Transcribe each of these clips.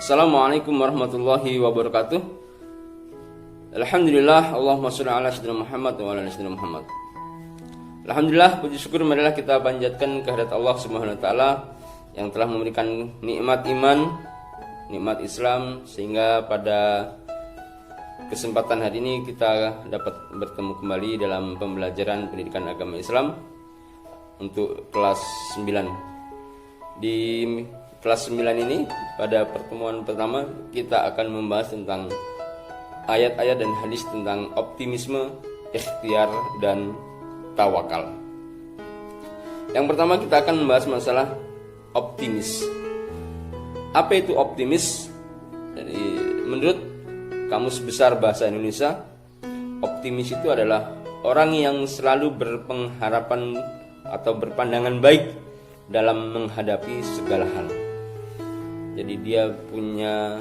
Assalamualaikum warahmatullahi wabarakatuh. Alhamdulillah, Allahumma sholli ala sayyidina Muhammad wa ala ali sayyidina Muhammad. Alhamdulillah, puji syukur marilah kita panjatkan kehadirat Allah Subhanahu wa taala yang telah memberikan nikmat iman, nikmat Islam, sehingga pada kesempatan hari ini kita dapat bertemu kembali dalam pembelajaran pendidikan agama Islam untuk kelas 9. Di kelas 9 ini pada pertemuan pertama kita akan membahas tentang ayat-ayat dan hadis tentang optimisme, ikhtiar dan tawakal. Yang pertama kita akan membahas masalah optimis. Apa itu optimis? Jadi, menurut Kamus Besar Bahasa Indonesia, optimis itu adalah orang yang selalu berpengharapan atau berpandangan baik dalam menghadapi segala hal. Jadi dia punya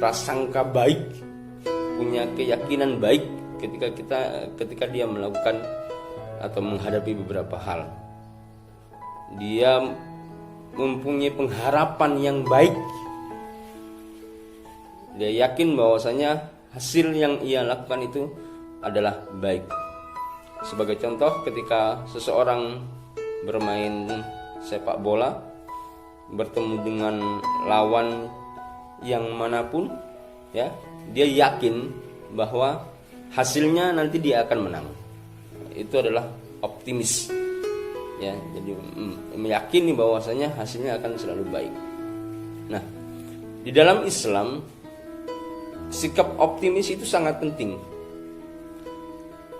prasangka baik, punya keyakinan baik ketika dia melakukan atau menghadapi beberapa hal. Dia mempunyai pengharapan yang baik. Dia yakin bahwasanya hasil yang ia lakukan itu adalah baik. Sebagai contoh, ketika seseorang bermain sepak bola bertemu dengan lawan yang manapun, ya, dia yakin bahwa hasilnya nanti dia akan menang. Itu adalah optimis, ya. Jadi meyakini bahwasanya hasilnya akan selalu baik. Nah, di dalam Islam sikap optimis itu sangat penting,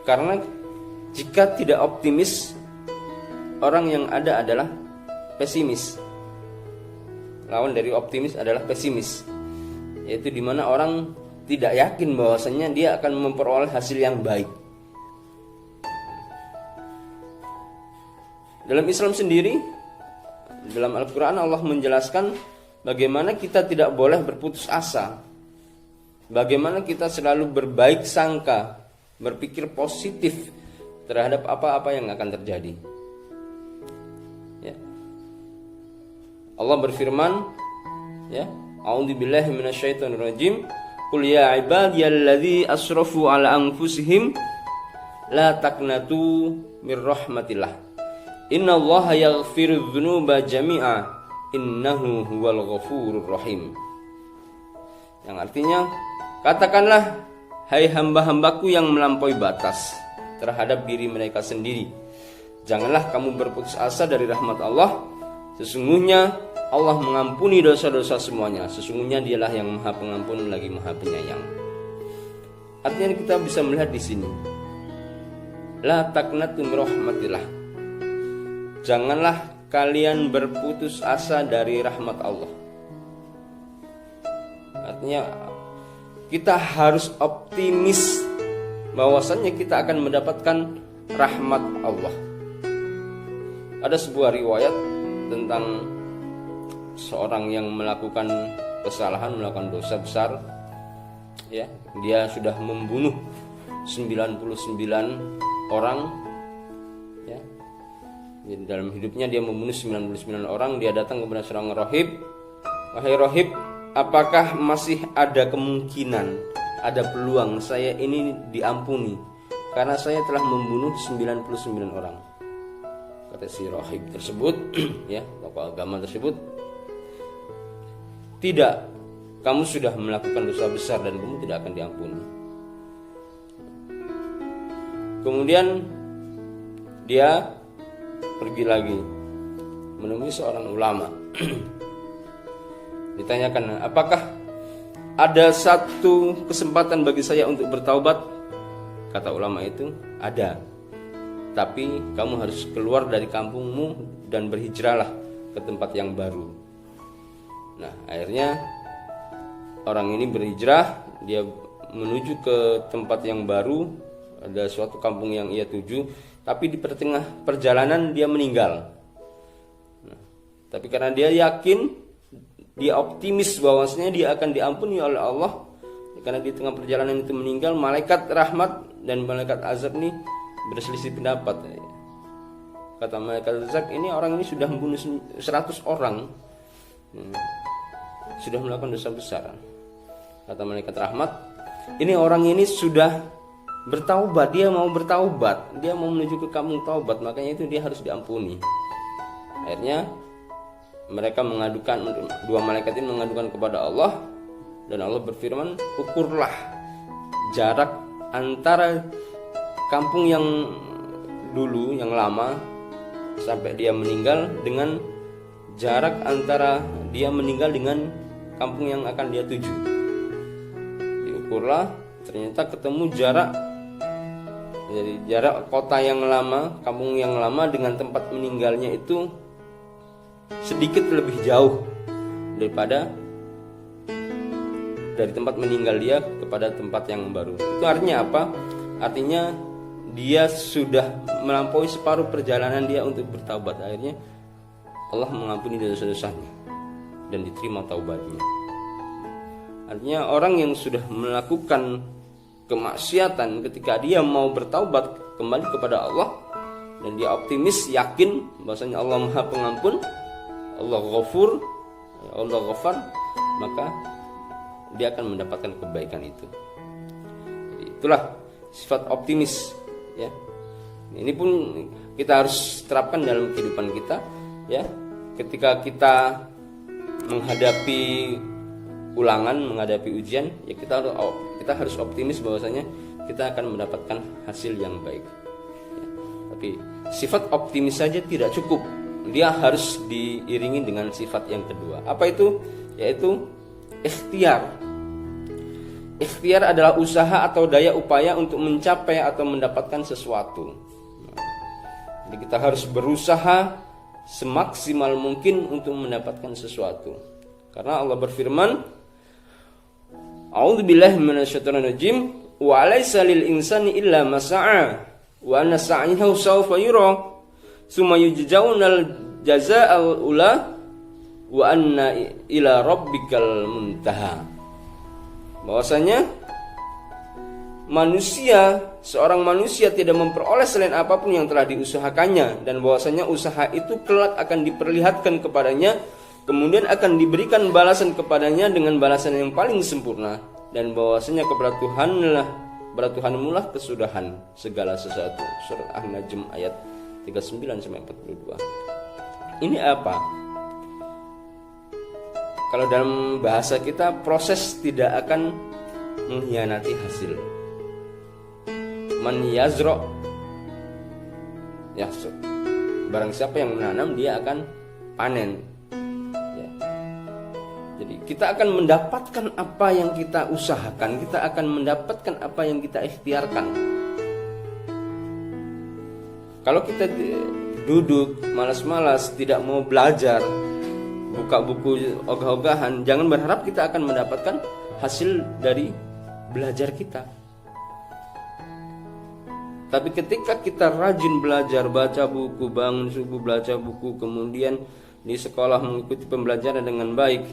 karena jika tidak optimis, orang yang ada adalah pesimis. Lawan dari optimis adalah pesimis, yaitu dimana orang tidak yakin bahwasanya dia akan memperoleh hasil yang baik. Dalam Islam sendiri, dalam Al-Quran Allah menjelaskan bagaimana kita tidak boleh berputus asa, bagaimana kita selalu berbaik sangka, berpikir positif terhadap apa-apa yang akan terjadi. Ya. Allah berfirman, ya, A'udzubillahi minasyaitonirrajim. Qul ya ibadiyalladzi asrafu ala anfusihim la taqnatu mir rahmatillah. Innallaha yaghfirudz dzunuba jami'a innahu huwal ghafurur rahim. Yang artinya, katakanlah, hai hamba-hambaku yang melampaui batas terhadap diri mereka sendiri, janganlah kamu berputus asa dari rahmat Allah. Sesungguhnya Allah mengampuni dosa-dosa semuanya. Sesungguhnya Dialah yang Maha Pengampun lagi Maha Penyayang. Artinya kita bisa melihat di sini, la taqnatu min rahmatillah. Janganlah kalian berputus asa dari rahmat Allah. Artinya kita harus optimis bahwasannya kita akan mendapatkan rahmat Allah. Ada sebuah riwayat tentang seorang yang melakukan kesalahan, melakukan dosa besar, ya. Dia sudah membunuh 99 orang, ya. Jadi dalam hidupnya dia membunuh 99 orang. Dia datang kepada seorang rahib. Wahai rahib, apakah masih ada kemungkinan, ada peluang saya ini diampuni karena saya telah membunuh 99 orang? Kata si rahib tersebut, ya, tokoh agama tersebut, tidak, kamu sudah melakukan dosa besar dan kamu tidak akan diampuni. Kemudian dia pergi lagi menemui seorang ulama. Ditanyakan, apakah ada satu kesempatan bagi saya untuk bertaubat? Kata ulama itu, ada, tapi kamu harus keluar dari kampungmu dan berhijrahlah ke tempat yang baru. Nah, akhirnya orang ini berhijrah, dia menuju ke tempat yang baru, ada suatu kampung yang ia tuju, tapi di tengah perjalanan dia meninggal. Nah, tapi karena dia yakin, dia optimis bahwasanya dia akan diampuni oleh Allah, karena di tengah perjalanan itu meninggal, malaikat rahmat dan malaikat azab ini berselisih pendapat. Kata malaikat azab, ini orang ini sudah membunuh 100 orang. sudah melakukan dosa besar. Kata malaikat rahmat, ini orang ini sudah bertaubat, dia mau bertaubat, dia mau menuju ke kampung taubat, makanya itu dia harus diampuni. Akhirnya mereka mengadukan, dua malaikat ini mengadukan kepada Allah, dan Allah berfirman, ukurlah jarak antara kampung yang dulu, yang lama, sampai dia meninggal, dengan jarak antara dia meninggal dengan kampung yang akan dia tuju. Diukurlah, ternyata ketemu jarak. Jadi jarak kota yang lama, kampung yang lama dengan tempat meninggalnya itu sedikit lebih jauh daripada dari tempat meninggal dia kepada tempat yang baru. Itu artinya apa? Artinya dia sudah melampaui separuh perjalanan dia untuk bertaubat. Akhirnya Allah mengampuni dosa-dosanya dan diterima taubatnya. Artinya orang yang sudah melakukan kemaksiatan, ketika dia mau bertaubat kembali kepada Allah dan dia optimis, yakin bahwasanya Allah Maha Pengampun, Allah Ghafur, Allah Ghafar, maka dia akan mendapatkan kebaikan itu. Itulah sifat optimis, ya. Ini pun kita harus terapkan dalam kehidupan kita, ya. Ketika kita menghadapi ulangan, menghadapi ujian, ya kita harus optimis bahwasanya kita akan mendapatkan hasil yang baik, ya. Tapi sifat optimis saja tidak cukup, dia harus diiringi dengan sifat yang kedua. Apa itu? Yaitu ikhtiar. Ikhtiar adalah usaha atau daya upaya untuk mencapai atau mendapatkan sesuatu. Jadi kita harus berusaha semaksimal mungkin untuk mendapatkan sesuatu. Karena Allah berfirman, A'udzubillahi minasyaitonirrajim, wa laisa lil insani illa ma sa'a, wa anna sa'yahu sawfa yura, summa yujzaunal jazaa'al ula, wa anna ila rabbikal muntaha. Bahwasanya seorang manusia tidak memperoleh selain apapun yang telah diusahakannya, dan bahwasanya usaha itu kelak akan diperlihatkan kepadanya, kemudian akan diberikan balasan kepadanya dengan balasan yang paling sempurna, dan bahwasanya kepada Tuhanmu lah kesudahan segala sesuatu. Surat An-Najm ayat 39 sampai 42. Ini apa? Kalau dalam bahasa kita, proses tidak akan mengkhianati hasil. Man yazro, ya, barang siapa yang menanam dia akan panen, ya. Jadi kita akan mendapatkan apa yang kita usahakan, kita akan mendapatkan apa yang kita ikhtiarkan. Kalau kita duduk malas-malas, tidak mau belajar, buka buku ogah-ogahan, jangan berharap kita akan mendapatkan hasil dari belajar kita. Tapi ketika kita rajin belajar, baca buku, bangun subuh baca buku, kemudian di sekolah mengikuti pembelajaran dengan baik,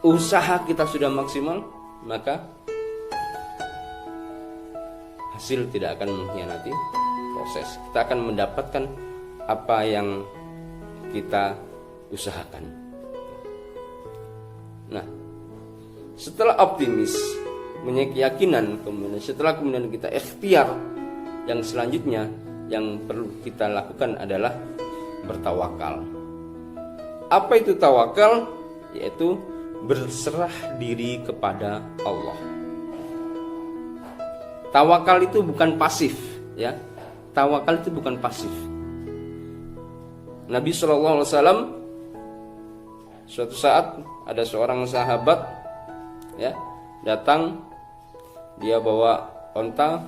usaha kita sudah maksimal, maka hasil tidak akan mengkhianati proses. Kita akan mendapatkan apa yang kita usahakan. Nah, setelah optimis, punya keyakinan, kemudian kita ikhtiar, yang selanjutnya yang perlu kita lakukan adalah bertawakal. Apa itu tawakal? Yaitu berserah diri kepada Allah. Tawakal itu bukan pasif, ya. Tawakal itu bukan pasif. Nabi SAW suatu saat ada seorang sahabat, ya, datang, dia bawa onta,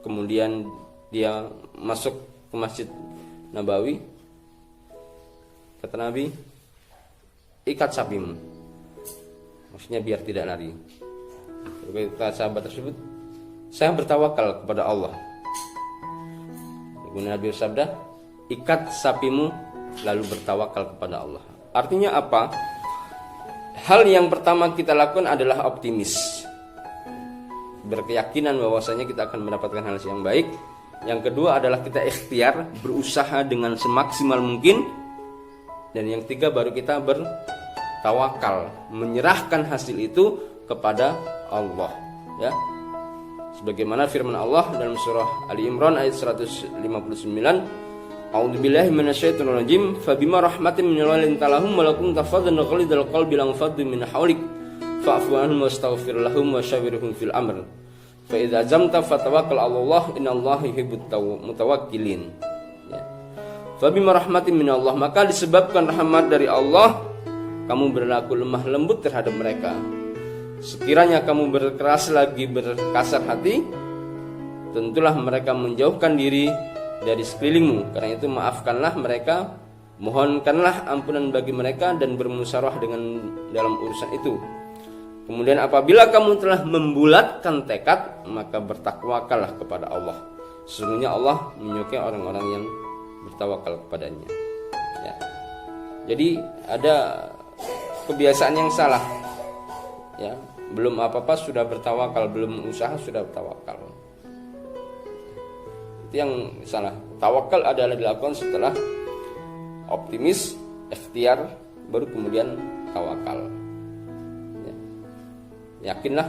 kemudian dia masuk ke Masjid Nabawi. Kata Nabi, ikat sapimu, maksudnya biar tidak lari. Kata sahabat tersebut, saya bertawakal kepada Allah. Kemudian Nabi bersabda, ikat sapimu lalu bertawakal kepada Allah. Artinya apa? Hal yang pertama kita lakukan adalah optimis, berkeyakinan bahwasanya kita akan mendapatkan hal yang baik. Yang kedua adalah kita ikhtiar, berusaha dengan semaksimal mungkin. Dan yang ketiga baru kita tawakal, menyerahkan hasil itu kepada Allah, ya. Sebagaimana firman Allah dalam surah Ali Imran ayat 159, A'udzubillahi minasyaitonir rajim, fabima rahmatin minallahi lintalahum walakum tafaddan ghalidul qalbi lam faddu min haulik fa'fu anhum wastaghfir lahum wasyawirhum fil amr fa idza azamta fatawakkal 'alallah innallaha yuhibbut mutawakkilin. Ya. Fabima rahmatin minallah, maka disebabkan rahmat dari Allah kamu berlaku lemah lembut terhadap mereka. Sekiranya kamu berkeras lagi, berkasar hati, tentulah mereka menjauhkan diri dari sekelilingmu. Karena itu maafkanlah mereka, mohonkanlah ampunan bagi mereka dan bermusyawarah dengan dalam urusan itu. Kemudian apabila kamu telah membulatkan tekad, maka bertakwakallah kepada Allah. Sesungguhnya Allah menyukai orang-orang yang bertawakal kepadanya. Ya. Jadi ada kebiasaan yang salah. Ya, belum apa-apa sudah bertawakal, belum usaha sudah bertawakal. Itu yang salah. Tawakal adalah dilakukan setelah optimis, ikhtiar, baru kemudian tawakal. Ya. Yakinlah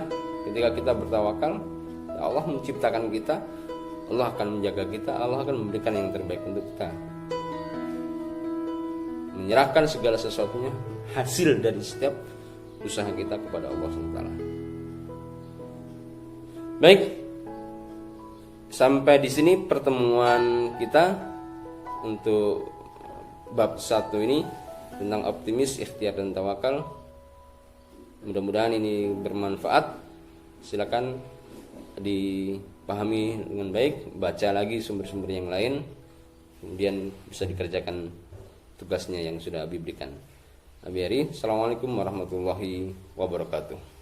ketika kita bertawakal, ya Allah menciptakan kita, Allah akan menjaga kita, Allah akan memberikan yang terbaik untuk kita. Menyerahkan segala sesuatunya, hasil dari setiap usaha kita kepada Allah SWT. Baik, sampai di sini pertemuan kita untuk bab 1 ini tentang optimis, ikhtiar dan tawakal. Mudah-mudahan ini bermanfaat. Silakan dipahami dengan baik, baca lagi sumber-sumber yang lain, kemudian bisa dikerjakan tugasnya yang sudah Abi berikan. Abi Ari, Assalamualaikum warahmatullahi wabarakatuh.